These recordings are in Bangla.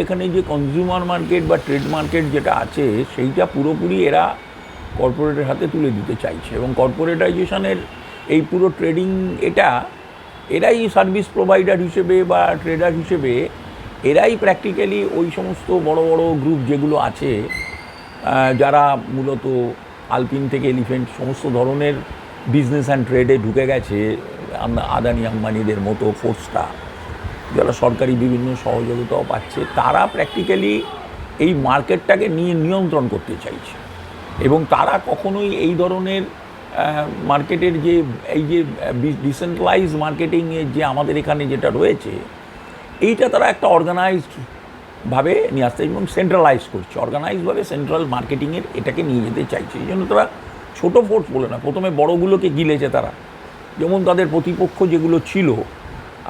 এখানে যে কনজিউমার মার্কেট বা ট্রেড মার্কেট যেটা আছে সেইটা পুরোপুরি এরা কর্পোরেটের হাতে তুলে দিতে চাইছে, এবং কর্পোরেটাইজেশনের এই পুরো ট্রেডিং এরাই সার্ভিস প্রোভাইডার হিসেবে বা ট্রেডার হিসেবে এরাই প্র্যাকটিক্যালি ওই সমস্ত বড় বড় গ্রুপ যেগুলো আছে, যারা মূলত আলপিন থেকে এলিফেন্ট সমস্ত ধরনের বিজনেস অ্যান্ড ট্রেডে ঢুকে গেছে, আদানি আম্বানিদের মতো ফোর্সটা, যারা সরকারি বিভিন্ন সহযোগিতাও পাচ্ছে, তারা প্র্যাকটিক্যালি এই মার্কেটটাকে নিয়ন্ত্রণ করতে চাইছে। এবং তারা কখনোই এই ধরনের মার্কেটের যে এই যে ডিসেন্ট্রালাইজ মার্কেটিংয়ের যে আমাদের এখানে যেটা রয়েছে, এইটা তারা একটা অর্গানাইজডভাবে নিয়ে আসতে এবং সেন্ট্রালাইজ করছে, অর্গানাইজভাবে সেন্ট্রাল মার্কেটিংয়ের এটাকে নিয়ে যেতে চাইছে। এই জন্য তারা ছোটো ফোর্স বলে না, প্রথমে বড়গুলোকে গিলেছে তারা। যেমন তাদের প্রতিপক্ষ যেগুলো ছিল,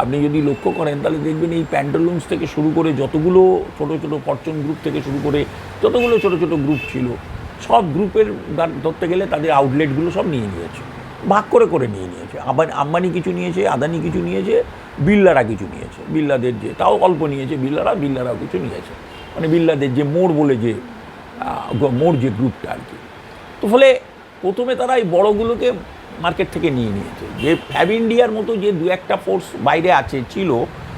আপনি যদি লক্ষ্য করেন তাহলে দেখবেন এই প্যান্টালুন্স থেকে শুরু করে যতগুলো ছোটো ছোটো ফরচুন গ্রুপ থেকে শুরু করে যতগুলো ছোটো ছোটো গ্রুপ ছিল, সব গ্রুপের ধরতে গেলে তাদের আউটলেটগুলো সব নিয়ে নিয়েছে, ভাগ করে করে নিয়ে নিয়েছে। আবার আম্বানি কিছু নিয়েছে, আদানি কিছু নিয়েছে, বিড়লারা কিছু নিয়েছে, বিড়লাদের যে তাও অল্প নিয়েছে, বিড়লারাও কিছু নিয়েছে, মানে বিড়লাদের যে মোড় বলে যে মোড় যে গ্রুপটা আর কি। তো ফলে প্রথমে তারা এই বড়গুলোকে মার্কেট থেকে নিয়ে নিয়েছে, যে ফ্যাব ইন্ডিয়ার মতো যে দু একটা ফোর্স বাইরে আছে ছিল,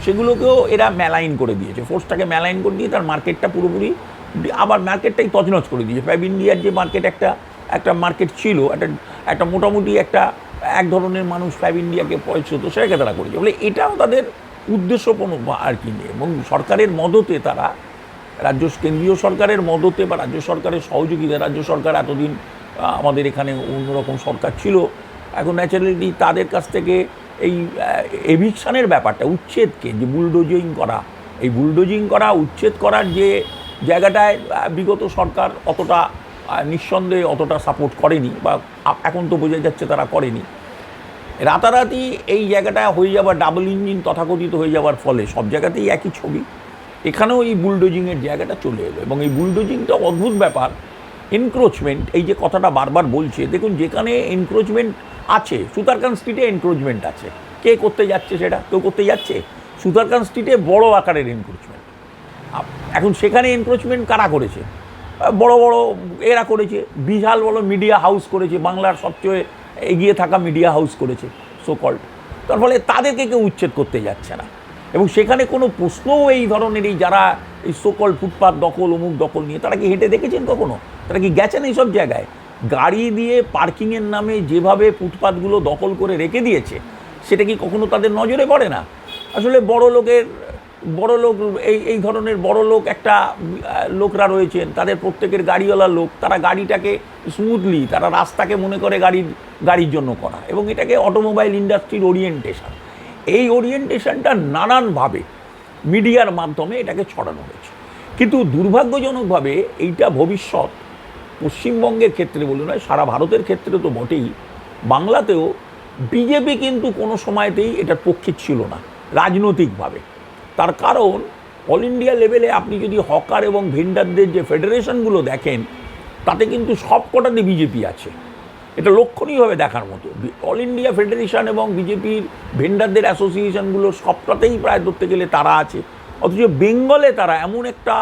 সেগুলোকেও এরা ম্যালাইন করে দিয়েছে, ফোর্সটাকে ম্যালাইন করে দিয়ে তার মার্কেটটা পুরোপুরি আবার মার্কেটটাই তছনছ করে দিয়েছে। ফ্যাব ইন্ডিয়ার যে মার্কেট একটা মার্কেট ছিল, একটা মোটামুটি এক ধরনের মানুষ ফ্যাব ইন্ডিয়াকে পয়সা হতো, সেটাকে তারা করেছে। বলে এটাও তাদের উদ্দেশ্যপূর্ণ আর কি নেই। এবং সরকারের মদতে তারা কেন্দ্রীয় সরকারের মদতে বা রাজ্য সরকারের সহযোগিতা, রাজ্য সরকার এতদিন আমাদের এখানে অন্যরকম সরকার ছিল, এখন ন্যাচারালি তাদের কাছ থেকে এই এভিকশনের ব্যাপারটা, উচ্ছেদকে যে বুলডোজিং করা উচ্ছেদ করার যে জায়গাটায় বিগত সরকার অতটা নিঃসন্দেহে অতটা সাপোর্ট করেনি, বা এখন তো বোঝা যাচ্ছে তারা করেনি। রাতারাতি এই জায়গাটা হয়ে যাবার, ডাবল ইঞ্জিন তথাকথিত হয়ে যাওয়ার ফলে সব জায়গাতেই একই ছবি, এখানেও এই বুলডোজিংয়ের জায়গাটা চলে এলো। এবং এই বুলডোজিংটা অদ্ভুত ব্যাপার। এনক্রোচমেন্ট, এই যে কথাটা বারবার বলছে, দেখুন যেখানে এনক্রোচমেন্ট আছে, সুতারকান স্ট্রিটে এনক্রোচমেন্ট আছে, কে করতে যাচ্ছে সেটা? কেউ করতে যাচ্ছে? সুতারকান স্ট্রিটে বড় আকারের এনক্রোচমেন্ট। এখন সেখানে এনক্রোচমেন্ট কারা করেছে? বড় বড় এরা করেছে, বিশাল বড় মিডিয়া হাউস করেছে, বাংলার সবচেয়ে এগিয়ে থাকা মিডিয়া হাউস করেছে সো কল্ড। তার ফলে তাদেরকে কেউ উচ্ছেদ করতে যাচ্ছে না। এবং সেখানে কোনো প্রশ্নও এই ধরনের এই যারা এই সোকল ফুটপাথ দখল অমুক দখল নিয়ে, তারা কি হেঁটে দেখেছেন কখনো? তারা কি গেছেন এইসব জায়গায়? গাড়ি দিয়ে পার্কিংয়ের নামে যেভাবে ফুটপাথগুলো দখল করে রেখে দিয়েছে, সেটা কি কখনো তাদের নজরে পড়ে না? আসলে বড় লোক এই ধরনের বড় লোক একটা লোকরা রয়েছেন, তাদের প্রত্যেকের গাড়িওয়ালা লোক, তারা গাড়িটাকে স্মুথলি, তারা রাস্তাকে মনে করে গাড়ির জন্য করা, এবং এটাকে অটোমোবাইল ইন্ডাস্ট্রির ওরিয়েন্টেশন, এই ওরিয়েন্টেশনটা নানানভাবে মিডিয়ার মাধ্যমে এটাকে ছড়ানো হয়েছে। কিন্তু দুর্ভাগ্যজনকভাবে এইটা ভবিষ্যৎ পশ্চিমবঙ্গের ক্ষেত্রে বলে নয়, সারা ভারতের ক্ষেত্রে তো বটেই, বাংলাতেও বিজেপি কিন্তু কোনো সময়তেই এটার পক্ষে ছিল না রাজনৈতিকভাবে। তার কারণ অল ইন্ডিয়া লেভেলে আপনি যদি হকার এবং ভেন্ডারদের যে ফেডারেশনগুলো দেখেন, তাতে কিন্তু সব কটাতে বিজেপি আছে, এটা লক্ষণীয়ভাবে দেখার মতো। অল ইন্ডিয়া ফেডারেশন এবং বিজেপির ভেন্ডারদের অ্যাসোসিয়েশনগুলো সবটাতেই প্রায় ধরতে গেলে তারা আছে। অথচ বেঙ্গলে তারা এমন একটা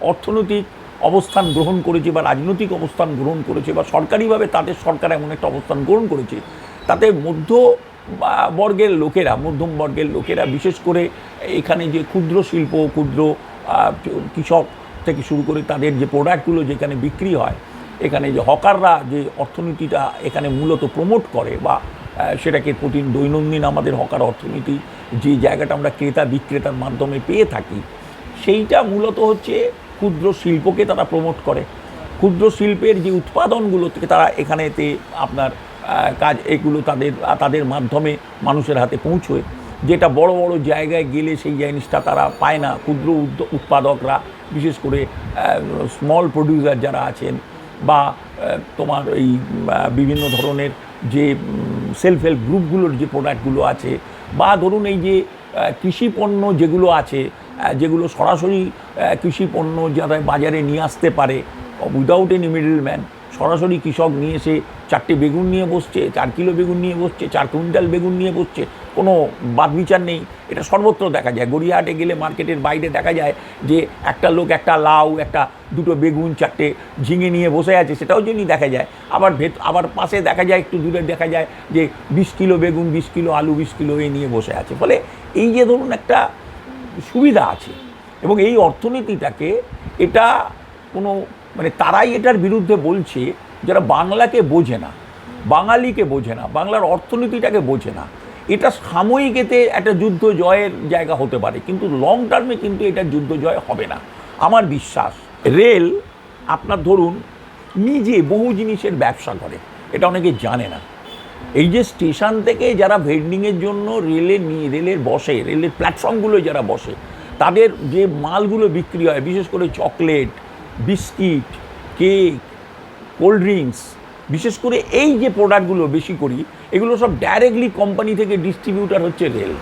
অর্থনৈতিক অবস্থান গ্রহণ করেছে বা রাজনৈতিক অবস্থান গ্রহণ করেছে, বা সরকারিভাবে তাদের সরকার এমন একটা অবস্থান গ্রহণ করেছে, তাতে মধ্যম বর্গের লোকেরা বিশেষ করে এখানে যে ক্ষুদ্র শিল্প, ক্ষুদ্র কৃষক থেকে শুরু করে তাদের যে প্রোডাক্টগুলো যেখানে বিক্রি হয়, এখানে যে হকাররা যে অর্থনীতিটা এখানে মূলত প্রমোট করে, বা সেটাকে দৈনন্দিন আমাদের হকার অর্থনীতি যে জায়গাটা আমরা ক্রেতা বিক্রেতার মাধ্যমে পেয়ে থাকি, সেইটা মূলত হচ্ছে ক্ষুদ্র শিল্পকে তারা প্রমোট করে। ক্ষুদ্র শিল্পের যে উৎপাদনগুলো থেকে তারা এখানেতে আপনার কাজ, এগুলো তাদের মাধ্যমে মানুষের হাতে পৌঁছয়, যেটা বড় বড় জায়গায় গেলে সেই জিনিসটা তারা পায় না। ক্ষুদ্র উৎপাদকরা, বিশেষ করে স্মল প্রডিউসার যারা আছেন, বা তোমার এই বিভিন্ন ধরনের যে সেলফ হেল্প গ্রুপগুলোর যে প্রোডাক্টগুলো আছে, বা ধরুন এই যে কৃষি পণ্য যেগুলো আছে, যেগুলো সরাসরি কৃষি পণ্য যারা বাজারে নিয়ে আসতে পারে উইদাউট এনি মিডল ম্যান, সরাসরি কৃষক নিয়ে এসে 4টে বেগুন নিয়ে বসছে, 4 কিলো বেগুন নিয়ে বসছে, 4 কুইন্টাল বেগুন নিয়ে বসছে, কোনো বাদ বিচার নেই। এটা সর্বত্র দেখা যায়। গড়িয়াহাটে গেলে মার্কেটের বাইরে দেখা যায় যে একটা লোক একটা লাউ, একটা দুটো বেগুন, 4টে ঝিঙে নিয়ে বসে আছে, সেটাও জন্যই দেখা যায়। আবার পাশে দেখা যায়, একটু দূরে দেখা যায় যে 20 কিলো বেগুন, 20 কিলো আলু, 20 কিলো এই নিয়ে বসে আছে। ফলে এই যে ধরুন একটা সুবিধা আছে, এবং এই অর্থনীতিটাকে এটা কোনো মানে তারাই এটার বিরুদ্ধে বলছে যারা বাংলাকে বোঝে না, বাঙালিকে বোঝে না, বাংলার অর্থনীতিটাকে বোঝে না। এটা সাময়িক এতে একটা যুদ্ধ জয়ের জায়গা হতে পারে, কিন্তু লং টার্মে কিন্তু এটা যুদ্ধ জয় হবে না আমার বিশ্বাস। রেল আপনার ধরুন নিজে বহু জিনিসের ব্যবসা করে, এটা অনেকে জানে না। এই যে স্টেশন থেকে যারা ভেন্ডিংয়ের জন্য রেলের বসে, রেলের প্ল্যাটফর্মগুলো যারা বসে, তাদের যে মালগুলো বিক্রি হয়, বিশেষ করে chocolate, biscuit, cake, cold drinks, বিশেষ করে এই যে প্রোডাক্টগুলো বেশি করি, এগুলো সব ডাইরেক্টলি কোম্পানি থেকে ডিস্ট্রিবিউটার হচ্ছে রেল,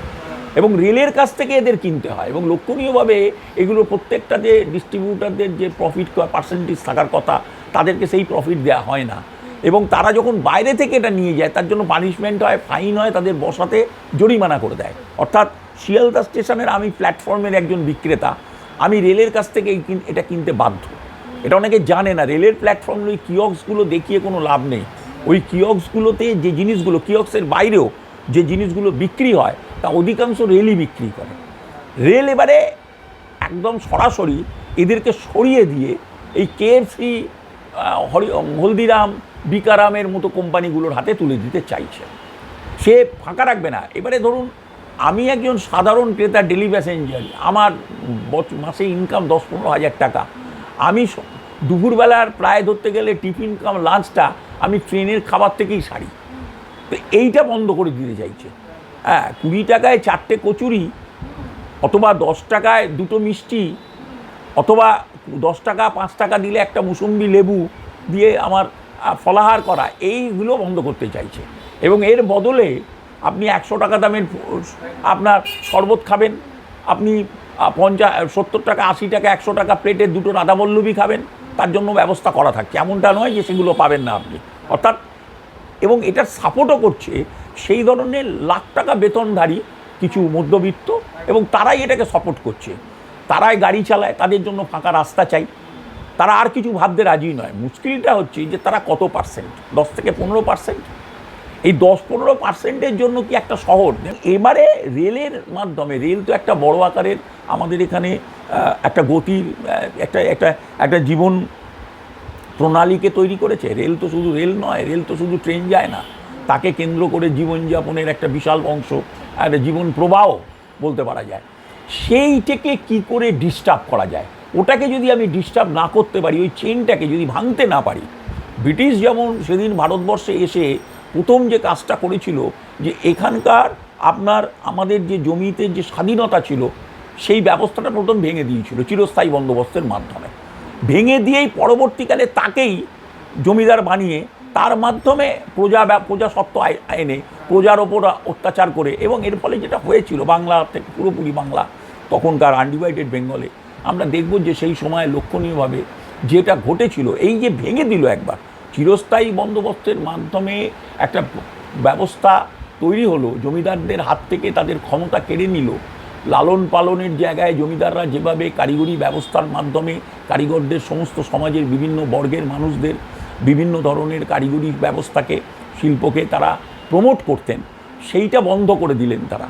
এবং রেলের কাছ থেকে এদের কিনতে হয়। এবং লক্ষণীয়ভাবে এগুলো প্রত্যেকটা যে ডিস্ট্রিবিউটারদের যে প্রফিট পার্সেন্টেজ থাকার কথা, তাদেরকে সেই প্রফিট দেওয়া হয় না। এবং তারা যখন বাইরে থেকে এটা নিয়ে যায়, তার জন্য পানিশমেন্ট হয়, ফাইন হয়, তাদের বসাতে জরিমানা করে দেয়। অর্থাৎ শিয়ালদা স্টেশনের আমি প্ল্যাটফর্মের একজন বিক্রেতা, আমি রেলের কাছ থেকে এটা কিনতে বাধ্য। এটা অনেকে জানে না। রেলের প্ল্যাটফর্মে ওই কিয়ক্সগুলো দেখিয়ে কোনো লাভ নেই। ওই কিয়ক্সগুলোতে যে জিনিসগুলো, কিয়ক্সের বাইরেও যে জিনিসগুলো বিক্রি হয়, তা অধিকাংশ রেলই বিক্রি করে। রেল এবারে একদম সরাসরি এদেরকে সরিয়ে দিয়ে এই কেএফসি, হলদিরাম, বিকারামের মতো কোম্পানিগুলোর হাতে তুলে দিতে চাইছে। সে ফাঁকা রাখবে না। এবারে ধরুন আমি একজন সাধারণ ক্রেতা, ডেলি প্যাসেঞ্জার, আমার মাসে ইনকাম 10-15 হাজার টাকা। আমি দুপুরবেলার প্রায় ধরতে গেলে টিফিন কাম লাঞ্চটা আমি ট্রেনের খাবার থেকেই সারি। তো এইটা বন্ধ করে দিতে চাইছে। হ্যাঁ, 20 টাকায় 4টে কচুরি, অথবা 10 টাকায় 2টো মিষ্টি, অথবা 10 টাকা 5 টাকা দিলে একটা মুসম্বি লেবু দিয়ে আমার ফলাহার করা, এইগুলো বন্ধ করতে চাইছে। এবং এর বদলে আপনি 100 টাকা দামের আপনার শরবত খাবেন, আপনি 70 টাকা, 80 টাকা, 100 টাকা প্লেটের 2টো রাধাবল্লভী খাবেন, তার জন্য ব্যবস্থা করা থাকছে। এমনটা নয় যে সেগুলো পাবেন না আপনি। অর্থাৎ এবং এটার সাপোর্টও করছে সেই ধরনের লাখ টাকা বেতনধারী কিছু মধ্যবিত্ত, এবং তারাই এটাকে সাপোর্ট করছে। তারাই গাড়ি চালায়, তাদের জন্য ফাঁকা রাস্তা চাই, তারা আর কিছু ভাবতে রাজি নয়। মুশকিলটা হচ্ছে যে তারা কত পার্সেন্ট, 10 থেকে 15%। এই 10-15%-এর জন্য কি একটা শহর? এবারে রেলের মাধ্যমে, রেল তো একটা বড় আকারের আমাদের এখানে একটা গতির একটা জীবন প্রণালীকে তৈরি করেছে। রেল তো শুধু রেল নয়, রেল তো শুধু ট্রেন যায় না, তাকে কেন্দ্র করে জীবনযাপনের একটা বিশাল অংশ, একটা জীবন প্রবাহ বলতে পারা যায়। সেইটাকে কি করে ডিস্টার্ব করা যায়, ওটাকে যদি আমি ডিস্টার্ব না করতে পারি, ওই চেনটাকে যদি ভাঙতে না পারি। ব্রিটিশ যেমন সেদিন ভারতবর্ষে এসে প্রথম যে কাজটা করেছিল, যে এখানকার আমাদের যে জমিতে যে স্বাধীনতা ছিল, সেই ব্যবস্থাটা প্রথম ভেঙে দিয়েছিল চিরস্থায়ী বন্দোবস্তের মাধ্যমে। ভেঙে দিয়েই পরবর্তীকালে তাকেই জমিদার বানিয়ে তার মাধ্যমে প্রজাস্বত্ব আইনে প্রজার ওপর অত্যাচার করে, এবং এর ফলে যেটা হয়েছিল বাংলা থেকে পুরোপুরি বাংলা, তখনকার আনডিভাইডেড বেঙ্গলে, আমরা দেখব যে সেই সময় লক্ষণীয়ভাবে যেটা ঘটেছিল, এই যে ভেঙে দিল একবার, চিরস্থায়ী বন্দোবস্তের মাধ্যমে একটা ব্যবস্থা তৈরি হলো, জমিদারদের হাত থেকে তাদের ক্ষমতা কেড়ে নিল। লালন পালনের জায়গায় জমিদাররা যেভাবে কারিগরি ব্যবস্থার মাধ্যমে কারিগরদের, সমস্ত সমাজের বিভিন্ন বর্গের মানুষদের বিভিন্ন ধরনের কারিগরি ব্যবস্থাকে, শিল্পকে তারা প্রমোট করতেন, সেইটা বন্ধ করে দিলেন তারা।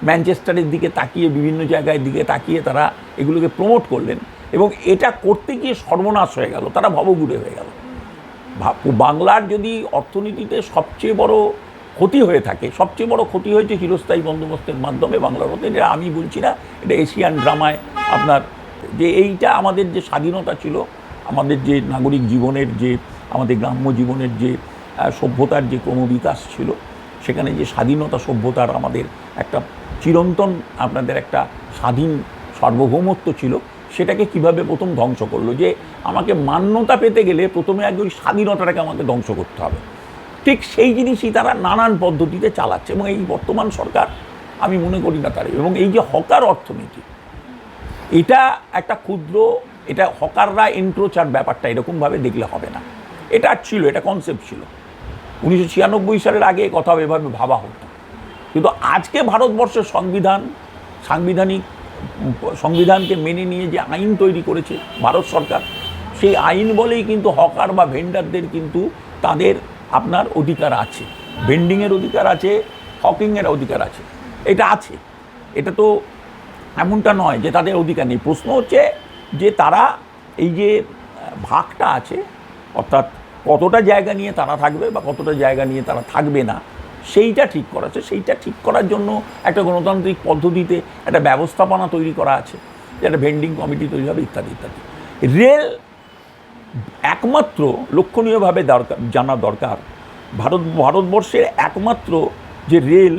ম্যানচেস্টারের দিকে তাকিয়ে, বিভিন্ন জায়গায় দিকে তাকিয়ে তারা এগুলোকে প্রমোট করলেন, এবং এটা করতে গিয়ে সর্বনাশ হয়ে গেল, তারা ভবঘুরে হয়ে গেল। বাংলার যদি অর্থনীতিতে সবচেয়ে বড় ক্ষতি হয়ে থাকে, সবচেয়ে বড় ক্ষতি হয়েছে চিরস্থায়ী বন্দোবস্তের মাধ্যমে বাংলার হতে। এটা আমি বলছি না, এটা এশিয়ান ড্রামায় আপনার যে এইটা আমাদের যে স্বাধীনতা ছিল, আমাদের যে নাগরিক জীবনের, যে আমাদের গ্রাম্য জীবনের যে সভ্যতার যে ক্রমবিকাশ ছিল, সেখানে যে স্বাধীনতা সভ্যতার আমাদের একটা চিরন্তন আপনাদের একটা স্বাধীন সার্বভৌমত্ব ছিল, সেটাকে কিভাবে প্রথম ধ্বংস করলো। যে আমাকে মান্যতা পেতে গেলে প্রথমে আগে ওই স্বাধীনতাটাকে আমাকে ধ্বংস করতে হবে। ঠিক সেই জিনিসই তারা নানান পদ্ধতিতে চালাচ্ছে, এবং এই বর্তমান সরকার আমি মনে করি না তার। এবং এই যে হকার অর্থনীতি, এটা একটা ক্ষুদ্র, এটা হকাররা এনক্রোচার ব্যাপারটা এরকমভাবে দেখলে হবে না। এটা ছিল, এটা কনসেপ্ট ছিল, 1996 সালের আগে কথা এভাবে ভাবা হতো, কিন্তু আজকে ভারতবর্ষের সংবিধানকে মেনে নিয়ে যে আইন তৈরি করেছে ভারত সরকার, সেই আইন বলেই কিন্তু হকার বা ভেন্ডারদের কিন্তু তাদের আপনার অধিকার আছে, ভেন্ডিংয়ের অধিকার আছে, হকিংয়ের অধিকার আছে, এটা আছে। এটা তো এমনটা নয় যে তাদের অধিকার নেই। প্রশ্ন হচ্ছে যে তারা এই যে ভাগটা আছে, অর্থাৎ কতটা জায়গা নিয়ে তারা থাকবে বা কতটা জায়গা নিয়ে তারা থাকবে না, সেইটা ঠিক করা আছে। সেইটা ঠিক করার জন্য একটা গণতান্ত্রিক পদ্ধতিতে একটা ব্যবস্থাপনা তৈরি করা আছে, যে একটা ভেন্ডিং কমিটি তৈরি হবে, ইত্যাদি ইত্যাদি। রেল একমাত্র লক্ষণীয়ভাবে জানা দরকার, ভারতবর্ষের একমাত্র যে রেল,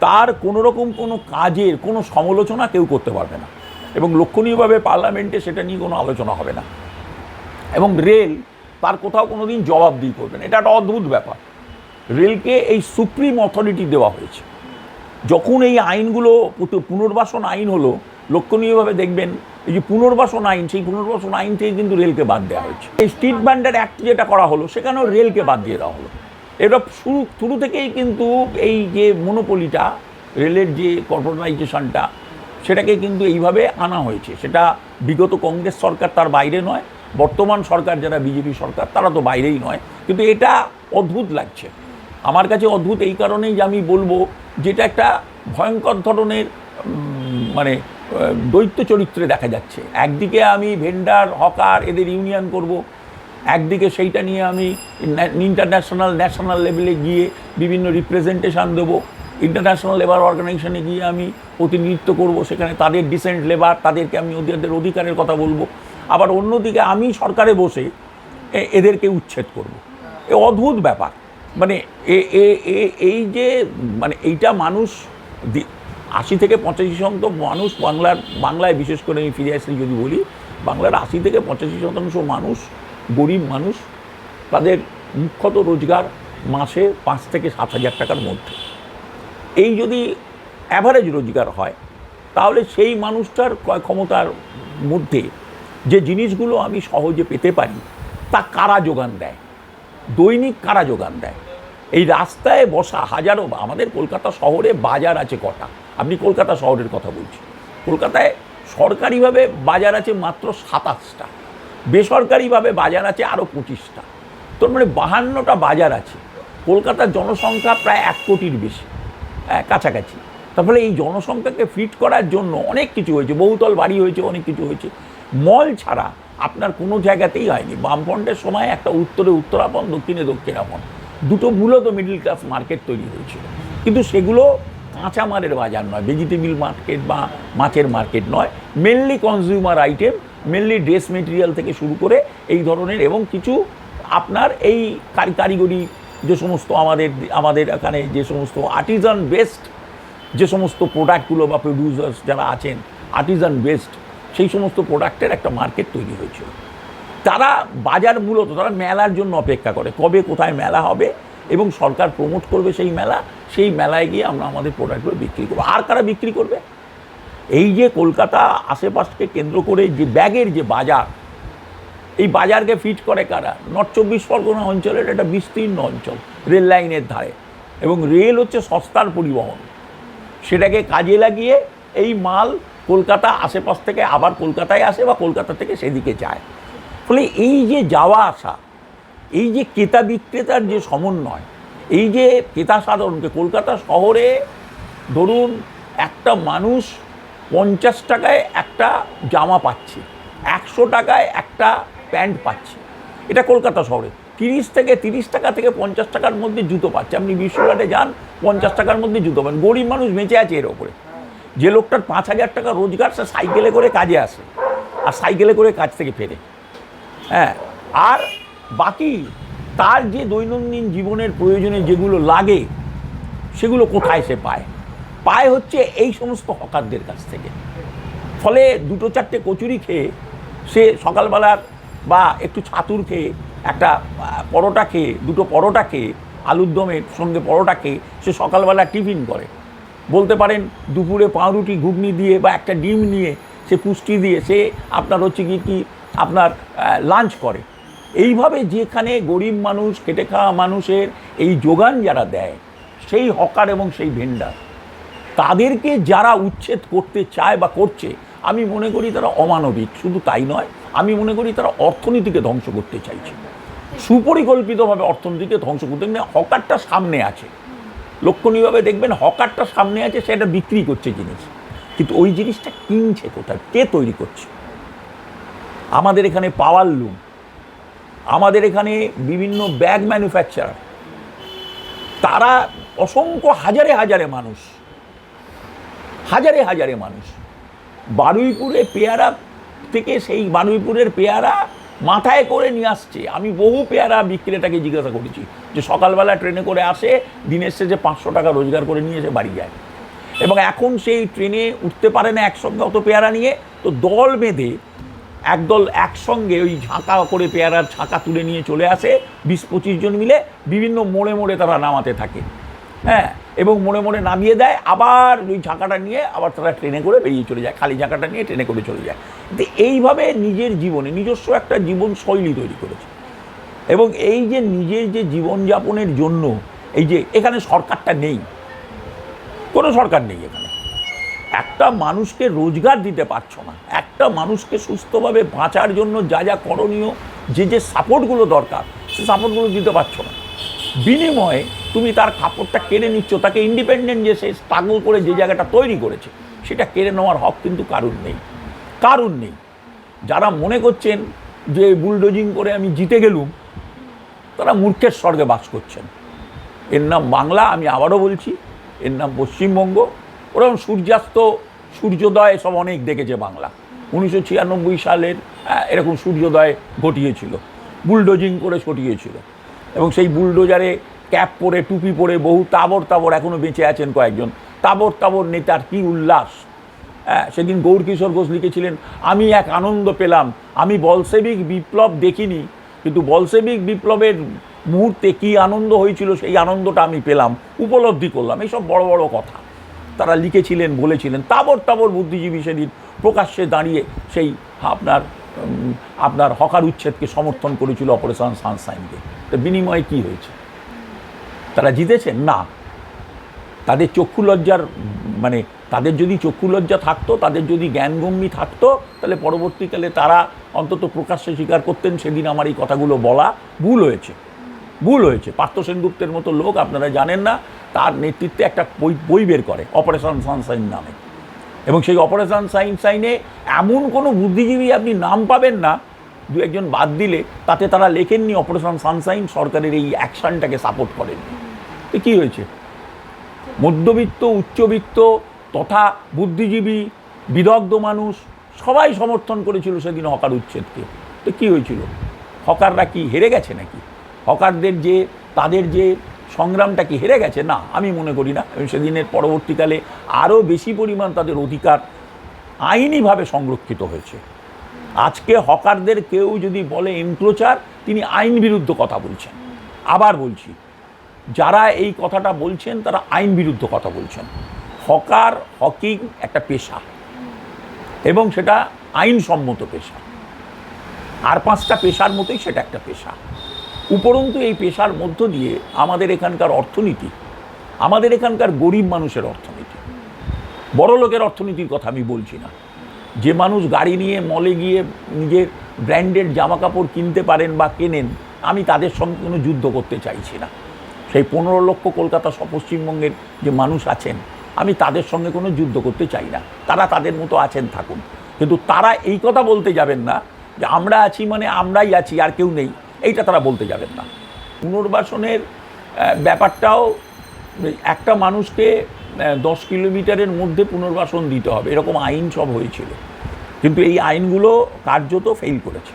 তার কোনো রকম কোনো কাজের কোনো সমালোচনা কেউ করতে পারবে না, এবং লক্ষণীয়ভাবে পার্লামেন্টে সেটা নিয়ে কোনো আলোচনা হবে না, এবং রেল তার কোথাও কোনো দিন জবাবদিহি করবে না। এটা একটা অদ্ভুত ব্যাপার। রেলকে এই সুপ্রিম অথরিটি দেওয়া হয়েছে। যখন এই আইনগুলো পুনর্বাসন আইন হলো, লক্ষণীয়ভাবে দেখবেন এই যে পুনর্বাসন আইন, সেই পুনর্বাসন আইন থেকে কিন্তু রেলকে বাদ দেওয়া হয়েছে। এই স্ট্রিট ভেন্ডার অ্যাক্ট যেটা করা হলো, সেখানেও রেলকে বাদ দিয়ে দেওয়া হলো। এটা শুরু থেকেই কিন্তু এই যে মনোপলিটা, রেলের যে কর্পোরেটাইজেশনটা, সেটাকে কিন্তু এইভাবে আনা হয়েছে। সেটা বিগত কংগ্রেস সরকার তার বাইরে নয়, বর্তমান সরকার যারা বিজেপি সরকার তারা তো বাইরেই নয়। কিন্তু এটা অদ্ভুত লাগছে আমার কাছে। অদ্ভুত এই কারণেই যে আমি বলবো, যেটা একটা ভয়ঙ্কর ধরনের মানে দৈত্য চরিত্রে দেখা যাচ্ছে। একদিকে আমি ভেন্ডার, হকার এদের ইউনিয়ন করব, একদিকে সেইটা নিয়ে আমি ন্যাশনাল লেভেলে গিয়ে বিভিন্ন রিপ্রেজেন্টেশন দেবো, ইন্টারন্যাশনাল লেবার অর্গানাইজেশনে গিয়ে আমি প্রতিনিধিত্ব করব, সেখানে তাদের ডিসেন্ট লেবার, তাদেরকে আমি ওদের অধিকারের কথা বলবো। আবার অন্যদিকে আমি সরকারে বসে এদেরকে উচ্ছেদ করব। এ অদ্ভুত ব্যাপার। মানে এই যে মানে এইটা মানুষ 80 থেকে 85% মানুষ বাংলায় বিশেষ করে আমি ফিরে আসলে যদি বলি, বাংলার 80 থেকে 85% মানুষ গরিব মানুষ, তাদের মুখ্যত রোজগার মাসে 5 থেকে 7 হাজার টাকার মধ্যে। এই যদি অ্যাভারেজ রোজগার হয়, তাহলে সেই মানুষটার ক্রয় ক্ষমতার মধ্যে যে জিনিসগুলো আমি সহজে পেতে পারি, তা কারা যোগান দেয়? দৈনিক কারা যোগান দেয়? এই রাস্তায় বসা হাজারো, আমাদের কলকাতা শহরে বাজার আছে কটা? আপনি কলকাতা শহরের কথা বলছি, কলকাতায় সরকারিভাবে বাজার আছে মাত্র 27টা, বেসরকারিভাবে বাজার আছে আরও 25টা। তোর মানে 52টা বাজার আছে। কলকাতার জনসংখ্যা প্রায় 1 কোটির বেশি, কাছাকাছি। তারপরে এই জনসংখ্যাকে ফিট করার জন্য অনেক কিছু হয়েছে, বহুতল বাড়ি হয়েছে, অনেক কিছু হয়েছে। মল ছাড়া আপনার কোনো জায়গাতেই হয়নি। বামফ্রন্টের সময় একটা উত্তরে উত্তরাপন, দক্ষিণে দক্ষিণাপন, দুটো মূলত মিডল ক্লাস মার্কেট তৈরি হয়েছিল। কিন্তু সেগুলো কাঁচামালের বাজার নয়, ভেজিটেবল মার্কেট বা মাছের মার্কেট নয়, mainly consumer item, mainly dress material থেকে শুরু করে এই ধরনের, এবং কিছু আপনার এই কারিগরি যে সমস্ত আমাদের এখানে যে সমস্ত আর্টিজান বেসড যে সমস্ত প্রোডাক্টগুলো বা প্রডিউসার্স যারা আছেন আর্টিজান বেসড, সেই সমস্ত প্রোডাক্টের একটা মার্কেট তৈরি হয়েছিল। তারা বাজার মূলত তারা মেলার জন্য অপেক্ষা করে, কবে কোথায় মেলা হবে এবং সরকার প্রমোট করবে সেই মেলায় গিয়ে আমরা আমাদের প্রোডাক্টগুলো বিক্রি করবো। আর কারা বিক্রি করবে? এই যে কলকাতা আশেপাশকে কেন্দ্র করে যে ব্যাগের যে বাজার, এই বাজারকে ফিট করে কারা? নর্থ 24 পরগনা অঞ্চলের একটা বিস্তীর্ণ অঞ্চল, রেল লাইনের ধারে, এবং রেল হচ্ছে সস্তার পরিবহন। সেটাকে কাজে লাগিয়ে এই মাল কলকাতা আশেপাশ থেকে আবার কলকাতায় আসে বা কলকাতা থেকে সেদিকে যায়। ফলে এই যে যাওয়া আসা, এই যে ক্রেতা বিক্রেতার যে সমন্বয়, এই যে ক্রেতা সাধারণকে, কলকাতা শহরে ধরুন একটা মানুষ 50 টাকায় একটা জামা পাচ্ছে, 100 টাকায় একটা প্যান্ট পাচ্ছে। এটা কলকাতা শহরে 30 টাকা থেকে 50 টাকার মধ্যে জুতো পাচ্ছে। আপনি বিশ্বঘাটে যান, 50 টাকার মধ্যে জুতো পান। গরিব মানুষ বেঁচে আছে এর ওপরে। যে লোকটার 5,000 টাকা রোজগার, সে সাইকেলে করে কাজে আসে আর সাইকেলে করে কাজ থেকে ফেরে। হ্যাঁ, আর বাকি তার যে দৈনন্দিন জীবনের প্রয়োজনে যেগুলো লাগে, সেগুলো কোথায় সে পায় হচ্ছে এই সমস্ত হকারদের কাছ থেকে। ফলে 2-4টে কচুরি খেয়ে সে সকালবেলার, বা একটু ছাতুর খেয়ে, একটা পরোটা খেয়ে, 2টো পরোটা খেয়ে, আলুর দমের সঙ্গে পরোটা খেয়ে সে সকালবেলা টিফিন করে। বলতে পারেন দুপুরে পাউরুটি ঘুগনি দিয়ে বা একটা ডিম নিয়ে, সে পুষ্টি দিয়ে সে আপনার হচ্ছে কি আপনার লাঞ্চ করে। এইভাবে যেখানে গরিব মানুষ, খেটে খাওয়া মানুষের এই যোগান যারা দেয়, সেই হকার এবং সেই ভেন্ডার, তাদেরকে যারা উচ্ছেদ করতে চায় বা করছে, আমি মনে করি তারা অমানবিক। শুধু তাই নয়, আমি মনে করি তারা অর্থনীতিকে ধ্বংস করতে চাইছে, সুপরিকল্পিতভাবে অর্থনীতিকে ধ্বংস করতে। হকারটা সামনে আছে, লক্ষণীয়ভাবে দেখবেন হকারটা সামনে আছে, সেটা বিক্রি করছে জিনিস, কিন্তু ওই জিনিসটা কিনছে কোথায়, কে তৈরি করছে? আমাদের এখানে পাওয়ার লুম, আমাদের এখানে বিভিন্ন ব্যাগ ম্যানুফ্যাকচারার, তারা অসংখ্য হাজারে হাজারে মানুষ, হাজারে হাজারে মানুষ বারুইপুরে পেয়ারা থেকে, সেই বারুইপুরের পেয়ারা মাথায় করে নিয়ে আসছে। আমি বহু পেয়ারা বিক্রেতাকে জিজ্ঞাসা করেছি যে সকালবেলা ট্রেনে করে আসে, দিনের শেষে 500 টাকা রোজগার করে নিয়ে এসে বাড়ি যায়, এবং এখন সেই ট্রেনে উঠতে পারে না একসঙ্গে অত পেয়ারা নিয়ে, তো দল বেঁধে একদল একসঙ্গে ওই ঝাঁকা করে পেয়ারার ঝাঁকা তুলে নিয়ে চলে আসে, 20-25 জন মিলে বিভিন্ন মোড়ে মোড়ে তারা নামাতে থাকে, হ্যাঁ, এবং মোড়ে মোড়ে নামিয়ে দেয়, আবার ওই ঝাঁকাটা নিয়ে আবার তারা ট্রেনে করে বেরিয়ে চলে যায়, খালি ঝাঁকাটা নিয়ে ট্রেনে করে চলে যায়। কিন্তু এইভাবে নিজের জীবনে নিজস্ব একটা জীবন শৈলী তৈরি করেছে, এবং এই যে নিজের যে জীবনযাপনের জন্য, এই যে এখানে সরকারটা নেই, কোনো সরকার নেই এখানে, একটা মানুষকে রোজগার দিতে পারছো না, একটা মানুষকে সুস্থভাবে বাঁচার জন্য যা যা করণীয়, যে যে সাপোর্টগুলো দরকার, সে সাপোর্টগুলো দিতে পারছো না। বিনিময়ে তুমি তার কাপড়টা কেড়ে নিচ্ছ, তাকে ইন্ডিপেন্ডেন্ট যে সে স্ট্রাগল করে যে জায়গাটা তৈরি করেছে, সেটা কেড়ে নেওয়ার হক কিন্তু কারুর নেই, কারুর নেই। যারা মনে করছেন যে বুলডোজিং করে আমি জিতে গেলুম, তারা মূর্খের স্বর্গে বাস করছেন। এর নাম বাংলা, আমি আবারও বলছি, এর নাম পশ্চিমবঙ্গ। ওরকম সূর্যাস্ত সূর্যোদয় সব অনেক দেখেছে বাংলা। 1996 সালের এরকম সূর্যোদয় ঘটিয়েছিল, বুলডোজিং করে ঘটিয়েছিল, এবং সেই বুলডোজারে ক্যাপ পরে টুপি পরে বহু তাবর তাবর, এখনও বেঁচে আছেন কয়েকজন তাবর তাবর নেতার কি উল্লাস! সেদিন গৌরকিশোর ঘোষ লিখেছিলেন, আমি এক আনন্দ পেলাম, আমি বলসেবিক বিপ্লব দেখিনি, কিন্তু বলসেবিক বিপ্লবের মুহূর্তে কি আনন্দ হয়েছিল সেই আনন্দটা আমি পেলাম, উপলব্ধি করলাম। এইসব বড় বড় কথা তারা লিখেছিলেন, বলেছিলেন। তাবর তাবর বুদ্ধিজীবী সেদিন প্রকাশ্যে দাঁড়িয়ে সেই আপনার হকার উচ্ছেদকে সমর্থন করেছিল, অপারেশন সানশাইনকে। তো বিনিময়ে কি হয়েছে? তারা জিতেছেন না। তাদের চক্ষু লজ্জার, মানে তাদের যদি চক্ষু লজ্জা থাকতো, তাদের যদি জ্ঞানগম্যি থাকতো, তাহলে পরবর্তীকালে তারা অন্তত প্রকাশ্যে স্বীকার করতেন সেদিন আমার এই কথাগুলো বলা ভুল হয়েছে, ভুল হয়েছে। পার্থ সেনগুপ্তের মতো লোক, আপনারা জানেন না, তার নেতৃত্বে একটা বই বের করে অপারেশন সানশাইন নামে, এবং সেই অপারেশন সানশাইনে এমন কোনো বুদ্ধিজীবী আপনি নাম পাবেন না, দু একজন বাদ দিলে, তাতে তারা লেখেননি অপারেশন সানশাইন সরকারের এই অ্যাকশনটাকে সাপোর্ট করেননি। তো কী হয়েছে? মধ্যবিত্ত, উচ্চবিত্ত তথা বুদ্ধিজীবী, বিদগ্ধ মানুষ সবাই সমর্থন করেছিল সেদিন হকার উচ্ছেদকে। তো কী হয়েছিল? হকাররা কি হেরে গেছে নাকি? হকারদের যে তাদের যে সংগ্রামটা কি হেরে গেছে? না, আমি মনে করি না। এবং সেদিনের পরবর্তীকালে আরও বেশি পরিমাণ তাদের অধিকার আইনিভাবে সংরক্ষিত হয়েছে। আজকে হকারদের কেউ যদি বলে এনক্রোচার, তিনি আইন বিরুদ্ধ কথা বলছেন। আবার বলছি, যারা এই কথাটা বলছেন তারা আইন বিরুদ্ধ কথা বলছেন। হকিং একটা পেশা, এবং সেটা আইনসম্মত পেশা, আর 5টা পেশার মতোই সেটা একটা পেশা। উপরন্তু এই পেশার মধ্য দিয়ে আমাদের এখানকার অর্থনীতি, আমাদের এখানকার গরিব মানুষের অর্থনীতি, বড় লোকের অর্থনীতির কথা আমি বলছি না। যে মানুষ গাড়ি নিয়ে মলে গিয়ে নিজের ব্র্যান্ডেড জামা কাপড় কিনতে পারেন বা কেনেন, আমি তাদের সঙ্গে কোনো যুদ্ধ করতে চাইছি না। সেই 15 লক্ষ কলকাতা পশ্চিমবঙ্গের যে মানুষ আছেন, আমি তাদের সঙ্গে কোনো যুদ্ধ করতে চাই না। তারা তাদের মতো আছেন, থাকুন। কিন্তু তারা এই কথা বলতে যাবেন না যে আমরা আছি মানে আমরাই আছি, আর কেউ নেই, এইটা তারা বলতে যাবেন না। পুনর্বাসনের ব্যাপারটাও, একটা মানুষকে 10 কিলোমিটারের মধ্যে পুনর্বাসন দিতে হবে, এরকম আইন সব হয়েছিল, কিন্তু এই আইনগুলো কার্যত ফেল করেছে।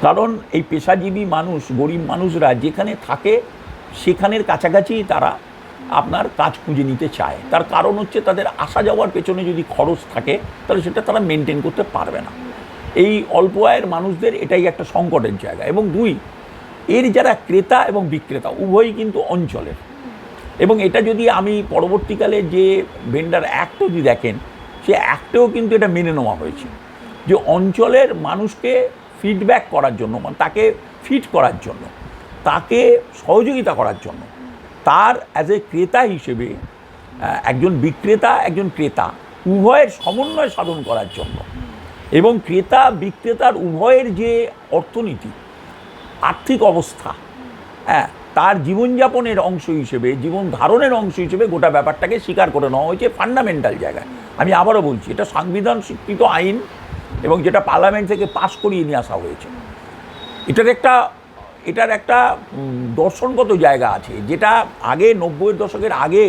কারণ এই পেশাজীবী মানুষ, গরিব মানুষরা যেখানে থাকে সেখানের কাছাকাছি তারা আপনার কাজ খুঁজে নিতে চায়। তার কারণ হচ্ছে তাদের আসা যাওয়ার পেছনে যদি খরচ থাকে, তাহলে সেটা তারা মেনটেন করতে পারবে না। এই অল্প আয়ের মানুষদের এটাই একটা সংকটের জায়গা। এবং 2, এর যারা ক্রেতা এবং বিক্রেতা উভয়ই কিন্তু অঞ্চলের। এবং এটা যদি আমি পরবর্তীকালে যে ভেন্ডার অ্যাক্ট যদি দেখেন, সে অ্যাক্টেও কিন্তু এটা মেনে নেওয়া হয়েছে যে অঞ্চলের মানুষকে ফিডব্যাক করার জন্য, মানে তাকে ফিট করার জন্য, তাকে সহযোগিতা করার জন্য, তার অ্যাজ এ ক্রেতা হিসেবে একজন বিক্রেতা একজন ক্রেতা উভয়ের সমন্বয় সাধন করার জন্য, এবং ক্রেতা বিক্রেতার উভয়ের যে অর্থনীতি, আর্থিক অবস্থা, হ্যাঁ, তার জীবনযাপনের অংশ হিসেবে, জীবন ধারণের অংশ হিসেবে গোটা ব্যাপারটাকে স্বীকার করে নেওয়া হয়েছে ফান্ডামেন্টাল জায়গায়। আমি আবারও বলছি, এটা সংবিধান স্বীকৃত আইন এবং যেটা পার্লামেন্ট থেকে পাশ করিয়ে নিয়ে আসা হয়েছে। এটার একটা দর্শনগত জায়গা আছে, যেটা আগে 90-এর দশকের আগে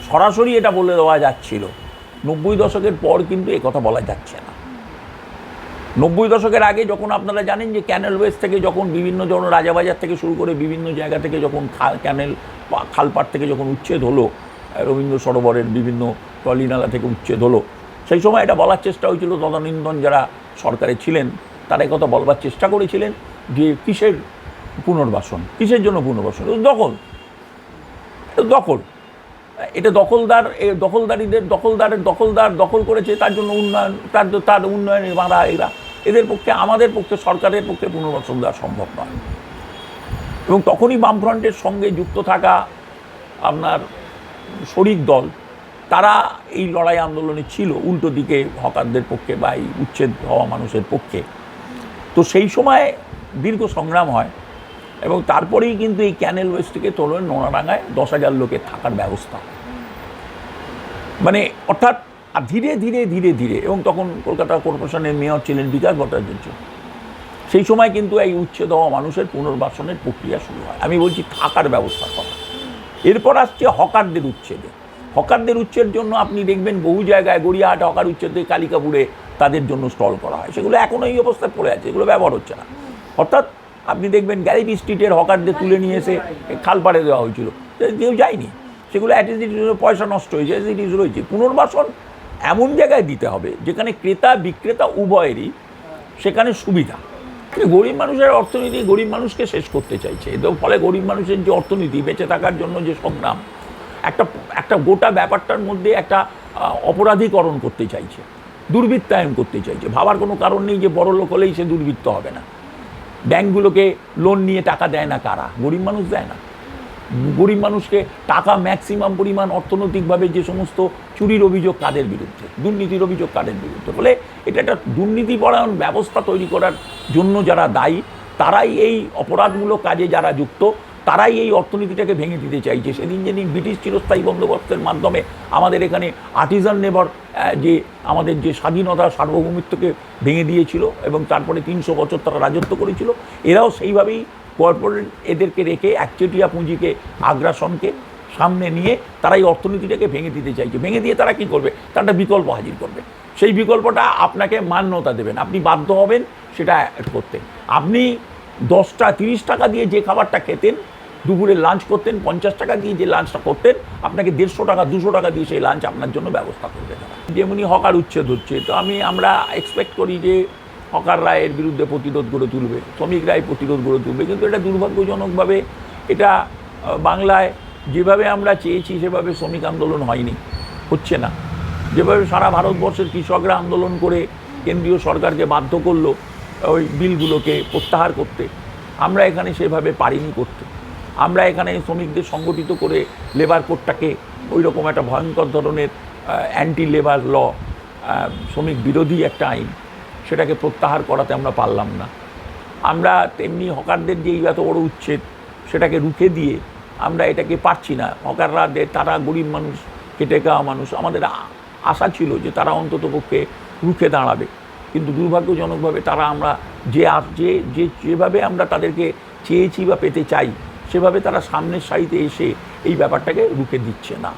সরাসরি এটা বলে দেওয়া যাচ্ছিল। 90 দশকের পর কিন্তু কথা বলা যাচ্ছে না। 90 দশকের আগে যখন আপনারা জানেন যে ক্যানেল ওয়েস্ট থেকে যখন বিভিন্ন ধরনের রাজাবাজার থেকে শুরু করে বিভিন্ন জায়গা থেকে যখন ক্যানেল খালপাট থেকে যখন উচ্ছেদ হলো, রবীন্দ্র সরোবরের বিভিন্ন টলিনালা থেকে উচ্ছেদ হলো, সেই সময় এটা বলার চেষ্টা হয়েছিল, তদানীন্তন যারা সরকারে ছিলেন তারা কথা বলবার চেষ্টা করেছিলেন যে কিসের পুনর্বাসন, কিসের জন্য পুনর্বাসন, দখল, এটা দখলদার দখল করেছে, তার জন্য উন্নয়ন, তার উন্নয়নের বাঁধা এরা, এদের পক্ষে, আমাদের পক্ষে, সরকারের পক্ষে পুনর্বাসন দেওয়া সম্ভব নয়। এবং তখনই বামফ্রন্টের সঙ্গে যুক্ত থাকা আপনার শরিক দল, তারা এই লড়াই আন্দোলনে ছিল উল্টো দিকে হকারদের পক্ষে বা এই উচ্ছেদ হওয়া মানুষের পক্ষে। তো সেই সময় দীর্ঘ সংগ্রাম হয় এবং তারপরেই কিন্তু এই ক্যানেল ওয়েস্ট থেকে তোলেন নোনাডাঙ্গায় 10,000 লোকের থাকার ব্যবস্থা, মানে অর্থাৎ ধীরে ধীরে ধীরে ধীরে। এবং তখন কলকাতা কর্পোরেশনের মেয়র ছিলেন বিকাশ ভট্টাচার্য। সেই সময় কিন্তু এই উচ্ছেদ হওয়া মানুষের পুনর্বাসনের প্রক্রিয়া শুরু হয়। আমি বলছি থাকার ব্যবস্থা করা। এরপর আসছে হকারদের উচ্ছেদে। হকারদের উচ্ছেদের জন্য আপনি দেখবেন বহু জায়গায়, গড়িয়াহাট হকার উচ্ছেদে, কালিকাপুরে তাদের জন্য স্টল করা হয়, সেগুলো এখনও এই অবস্থায় পড়ে আছে, এগুলো ব্যবহার হচ্ছে না। অর্থাৎ আপনি দেখবেন গ্যারিবি স্ট্রিটের হকারদের তুলে নিয়ে এসে খালপাড়ে দেওয়া হয়েছিল, কেউ যায়নি, সেগুলো পয়সা নষ্ট হয়েছে, অ্যাসিডিটিস রয়েছে। পুনর্বাসন এমন জায়গায় দিতে হবে যেখানে ক্রেতা বিক্রেতা উভয়েরই সেখানে সুবিধা। গরিব মানুষের অর্থনীতি গরিব মানুষকে শেষ করতে চাইছে, এর ফলে গরিব মানুষের যে অর্থনীতি, বেঁচে থাকার জন্য যে সংগ্রাম, একটা গোটা ব্যাপারটার মধ্যে একটা অপরাধীকরণ করতে চাইছে, দুর্বৃত্তায়ন করতে চাইছে। ভাবার কোনো কারণ নেই যে বড় লোক হলেই সে দুর্বৃত্ত হবে না। ব্যাঙ্কগুলোকে লোন নিয়ে টাকা দেয় না কারা? গরিব মানুষ দেয় না। গরিব মানুষকে টাকা ম্যাক্সিমাম পরিমাণ অর্থনৈতিকভাবে যে সমস্ত চুরির অভিযোগ কাদের বিরুদ্ধে, দুর্নীতির অভিযোগ কাদের বিরুদ্ধে। ফলে এটা একটা দুর্নীতিপরায়ণ ব্যবস্থা তৈরি করার জন্য যারা দায়ী, তারাই এই অপরাধমূলক কাজে যারা যুক্ত, তারাই এই অর্থনীতিটাকে ভেঙে দিতে চাইছে। সেদিন যেদিন ব্রিটিশ চিরস্থায়ী বন্দোবস্তের মাধ্যমে আমাদের এখানে আর্টিজান লেবার, যে আমাদের যে স্বাধীনতা সার্বভৌমিত্বকে ভেঙে দিয়েছিল এবং তারপরে 300 বছর তারা রাজত্ব করেছিল, এরাও সেইভাবেই কর্পোরেট এদেরকে রেখে একচেটিয়া পুঁজিকে, আগ্রাসনকে সামনে নিয়ে তারা এই অর্থনীতিটাকে ভেঙে দিতে চাইছে। ভেঙে দিয়ে তারা কী করবে? তারা একটা বিকল্প হাজির করবে। সেই বিকল্পটা আপনাকে মান্যতা দেবেন, আপনি বাধ্য হবেন সেটা করতে। আপনি 10-30 টাকা দিয়ে যে খাবারটা খেতেন, দুপুরে লাঞ্চ করতেন, 50 টাকা দিয়ে যে লাঞ্চটা করতেন, আপনাকে 150 টাকা 200 টাকা দিয়ে সেই লাঞ্চ আপনার জন্য ব্যবস্থা করবে তারা। যেমনি হকার উচ্ছেদ হচ্ছে, তো আমরা এক্সপেক্ট করি যে হকাররা এর বিরুদ্ধে প্রতিরোধ গড়ে তুলবে, শ্রমিকরাই প্রতিরোধ গড়ে তুলবে। কিন্তু এটা দুর্ভাগ্যজনকভাবে এটা বাংলায় যেভাবে আমরা চেয়েছি সেভাবে শ্রমিক আন্দোলন হয়নি, হচ্ছে না। যেভাবে সারা ভারতবর্ষের কৃষকরা আন্দোলন করে কেন্দ্রীয় সরকারকে বাধ্য করলো ওই বিলগুলোকে প্রত্যাহার করতে, আমরা এখানে সেভাবে পারিনি করতে। আমরা এখানে শ্রমিকদের সংগঠিত করে লেবার কোডটাকে ওই রকম একটা ভয়ঙ্কর ধরনের অ্যান্টি লেবার ল, শ্রমিক বিরোধী একটা আইন, সেটাকে প্রত্যাহার করাতে আমরা পারলাম না। আমরা তেমনি হকারদের যে এত বড় উচ্ছেদ, সেটাকে রুখে দিয়ে আমরা এটাকে পারছি না। হকাররা তারা গরিব মানুষ, খেটে খাওয়া মানুষ, আমাদের আশা ছিল যে তারা অন্তত পক্ষে রুখে দাঁড়াবে। কিন্তু দুর্ভাগ্যজনকভাবে তারা আমরা যেভাবে আমরা তাদেরকে চেয়েছি বা পেতে চাই, সেভাবে তারা সামনের সারিতে এসে এই ব্যাপারটাকে রুখে দিচ্ছে না।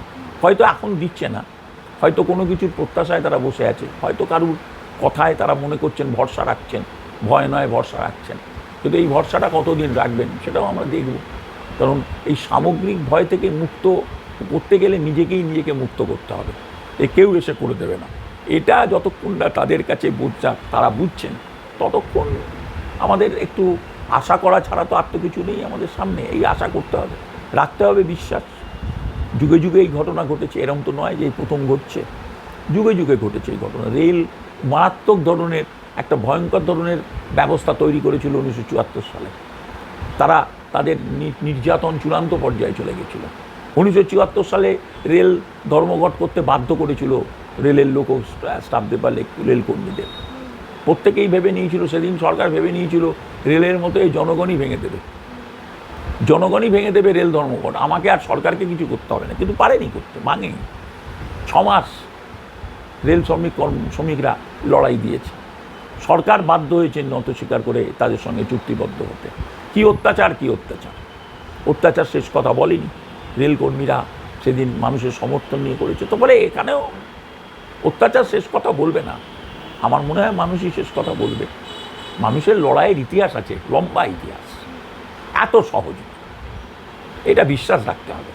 হয়তো এখন দিচ্ছে না, হয়তো কোনো কিছুর প্রত্যাশায় তারা বসে আছে, হয়তো কারুর কথায় তারা মনে করছেন ভরসা রাখছেন, ভয় নয় ভরসা রাখছেন। কিন্তু এই ভরসাটা কতদিন রাখবেন সেটাও আমরা দেখব। কারণ এই সামগ্রিক ভয় থেকে মুক্ত করতে গেলে নিজেকে মুক্ত করতে হবে, কেউ এসে করে দেবে না। এটা যতক্ষণ না তাদের কাছে তারা বুঝছেন, ততক্ষণ আমাদের একটু আশা করা ছাড়া তো আর তো কিছু নেই আমাদের সামনে। এই আশা করতে হবে, রাখতে হবে বিশ্বাস। যুগে যুগে এই ঘটনা ঘটেছে, এরকম তো নয় যে এই প্রথম ঘটছে, যুগে যুগে ঘটেছে এই ঘটনা। রেল মারাত্মক ধরনের একটা ভয়ঙ্কর ধরনের ব্যবস্থা তৈরি করেছিল 1974 সালে। তারা তাদের নির্যাতন চূড়ান্ত পর্যায়ে চলে গেছিল। 1974 সালে রেল ধর্মঘট করতে বাধ্য করেছিল রেলের লোক স্টাফদের বা রেল কর্মীদের। প্রত্যেকেই ভেবে নিয়েছিল, সেদিন সরকার ভেবে নিয়েছিল রেলের মতো এই জনগণই ভেঙে দেবে, জনগণই ভেঙে দেবে রেল ধর্মঘট, আমাকে আর সরকারকে কিছু করতে হবে না। কিন্তু পারেনি করতে, ভাঙেনি। 6 মাস রেল শ্রমিকরা লড়াই দিয়েছে। সরকার বাধ্য হয়েছে নত স্বীকার করে তাদের সঙ্গে চুক্তিবদ্ধ হতে। কি অত্যাচার, কি অত্যাচার! অত্যাচার শেষ কথা বলেনি। রেলকর্মীরা সেদিন মানুষের সমর্থন নিয়ে করেছে, তো বলে এখানেও অত্যাচার শেষ কথা বলবে না। আমার মনে হয় মানুষই শেষ কথা বলবে। মানুষের লড়াইয়ের ইতিহাস আছে, লম্বা ইতিহাস, এত সহজ এটা বিশ্বাস রাখতে হবে।